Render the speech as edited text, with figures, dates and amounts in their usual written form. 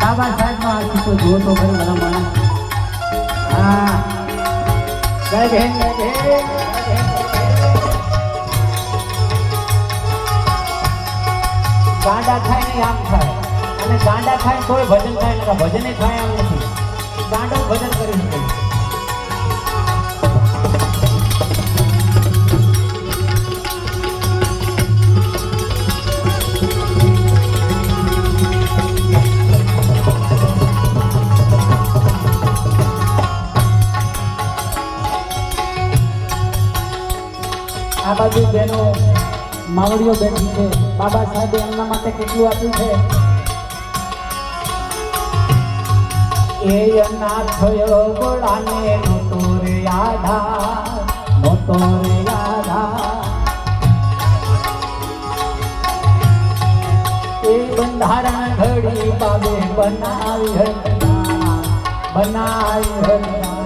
બાબા સાહેબ નો આખી તો જો તો ખરી બધા માણસ. હા જય ભીમ જય ભીમ. ગાંડા થાય ને આમ થાય અને ગાંડા થાય તોય ભજન થાય ને ભજને થાય આમ નથી. ગાંડો ભજન કરી શકે. આ બાજુ બેનો માવડીઓ બેઠી છે. બાબા સાહેબે એમના માટે કેટલું આપ્યું છે. એ અનાથ ગોળાને નહોતો રે આધાર, નહોતો રે આધાર. એ બંધારણ ઘડી બાબે બનાવી હતા, બનાવી હતા.